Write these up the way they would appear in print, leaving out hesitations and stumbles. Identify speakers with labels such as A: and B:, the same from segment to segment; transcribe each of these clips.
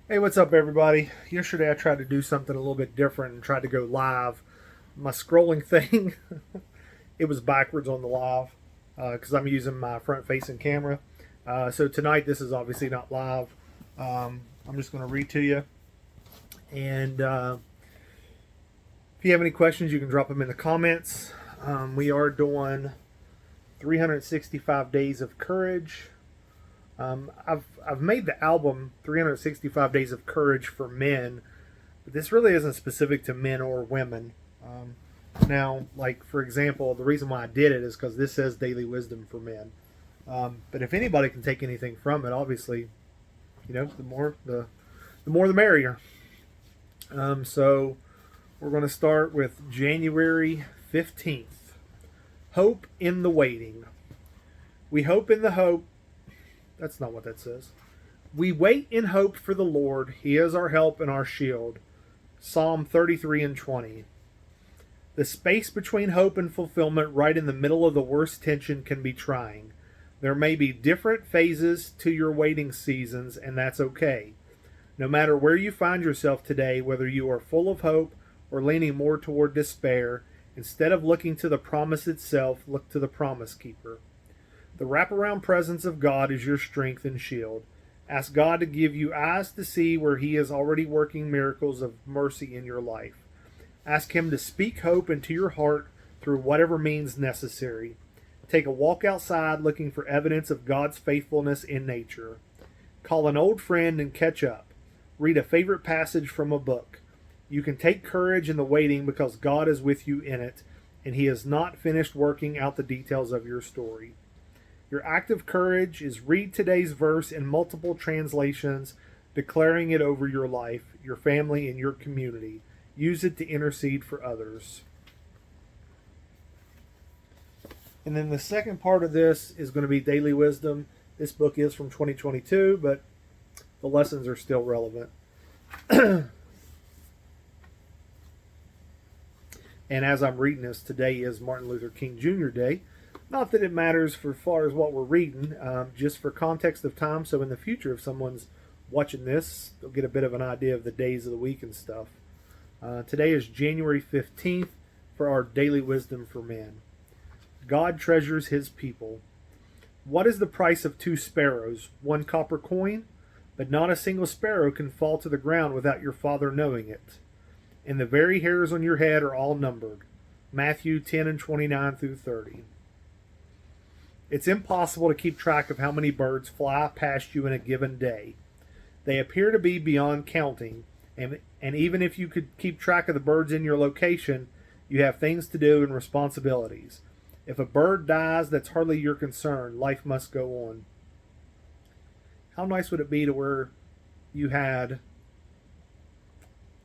A: Hey, what's up, everybody? Yesterday I tried to do something a little bit different and tried to go live. My scrolling thing, it was backwards on the live because I'm using my front facing camera. So tonight, this is obviously not live. I'm just going to read to you. And if you have any questions, you can drop them in the comments. We are doing 365 Days of Courage. I've made the album 365 Days of Courage for men, but this really isn't specific to men or women. Now, like for example, the reason why I did it is because this says Daily Wisdom for Men. But if anybody can take anything from it, obviously, the more the merrier. So we're going to start with January 15th. Hope in the waiting. We hope in the hope. That's not what that says. We wait in hope for the Lord. He is our help and our shield. Psalm 33 and 20. The space between hope and fulfillment, right in the middle of the worst tension, can be trying. There may be different phases to your waiting seasons, and that's okay. No matter where you find yourself today, whether you are full of hope or leaning more toward despair, instead of looking to the promise itself, look to the promise keeper. The wraparound presence of God is your strength and shield. Ask God to give you eyes to see where He is already working miracles of mercy in your life. Ask Him to speak hope into your heart through whatever means necessary. Take a walk outside looking for evidence of God's faithfulness in nature. Call an old friend and catch up. Read a favorite passage from a book. You can take courage in the waiting because God is with you in it, and He has not finished working out the details of your story. Your act of courage is read today's verse in multiple translations, declaring it over your life, your family, and your community. Use it to intercede for others. And then the second part of this is going to be Daily Wisdom. This book is from 2022, but the lessons are still relevant. And as I'm reading this, today is Martin Luther King Jr. Day. Not that it matters for far as what we're reading, just for context of time. So in the future, if someone's watching this, they'll get a bit of an idea of the days of the week and stuff. Today is January 15th for our Daily Wisdom for Men. God treasures His people. What is the price of 2 sparrows? 1 copper coin? But not a single sparrow can fall to the ground without your Father knowing it. And the very hairs on your head are all numbered. Matthew 10 and 29 through 30. It's impossible to keep track of how many birds fly past you in a given day. They appear to be beyond counting, and even if you could keep track of the birds in your location, you have things to do and responsibilities. If a bird dies, that's hardly your concern. Life must go on. How nice would it be to where you had,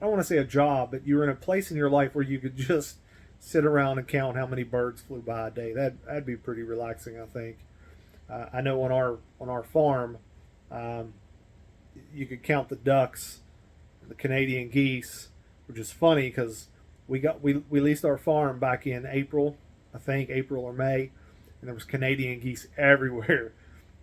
A: I don't want to say a job, but you were in a place in your life where you could just sit around and count how many birds flew by a day. That'd be pretty relaxing, I think. I know on our farm, you could count the ducks, the Canadian geese, which is funny because we leased our farm back in April, I think April or May, and there was Canadian geese everywhere.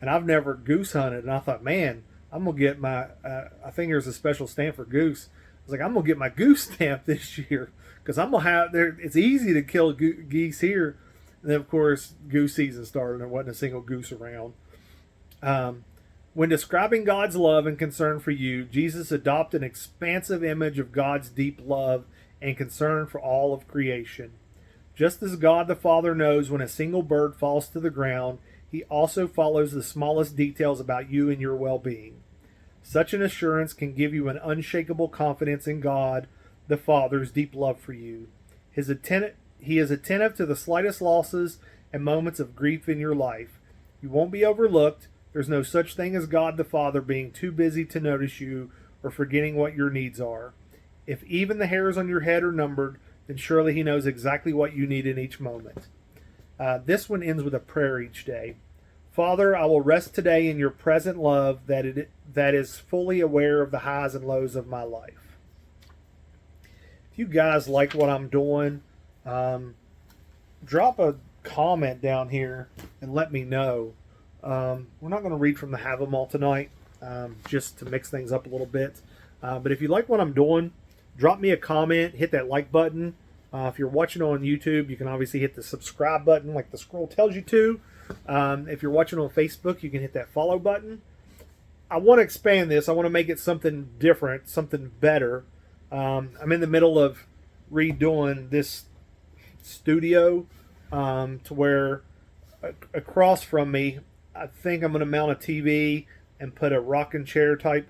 A: And I've never goose hunted, and I thought, man, I'm gonna get my. I think there's a special stamp for goose. I was like, I'm gonna get my goose stamp this year because I'm gonna have there. It's easy to kill geese here, and then of course goose season started, and there wasn't a single goose around. When describing God's love and concern for you, Jesus adopted an expansive image of God's deep love and concern for all of creation. Just as God the Father knows when a single bird falls to the ground, He also follows the smallest details about you and your well-being. Such an assurance can give you an unshakable confidence in God the Father's deep love for you. He is attentive to the slightest losses and moments of grief in your life. You won't be overlooked. There's no such thing as God the Father being too busy to notice you or forgetting what your needs are. If even the hairs on your head are numbered, then surely He knows exactly what you need in each moment. This one ends with a prayer each day. Father, I will rest today in your present love that is fully aware of the highs and lows of my life. If you guys like what I'm doing, drop a comment down here and let me know. We're not going to read from the Have 'em All tonight. just to mix things up a little bit. But if you like what I'm doing, drop me a comment, hit that like button. If you're watching on YouTube, you can obviously hit the subscribe button like the scroll tells you to. If you're watching on Facebook, you can hit that follow button. I want to expand this. I want to make it something different, something better. I'm in the middle of redoing this studio to where across from me, I think I'm going to mount a TV and put a rocking chair type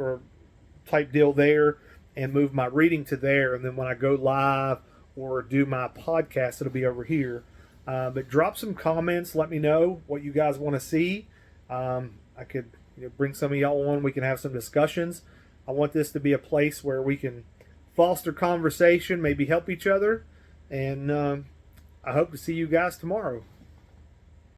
A: deal there and move my reading to there. And then when I go live or do my podcast, it'll be over here. But drop some comments. Let me know what you guys want to see. I could bring some of y'all on. We can have some discussions. I want this to be a place where we can foster conversation, maybe help each other. And I hope to see you guys tomorrow.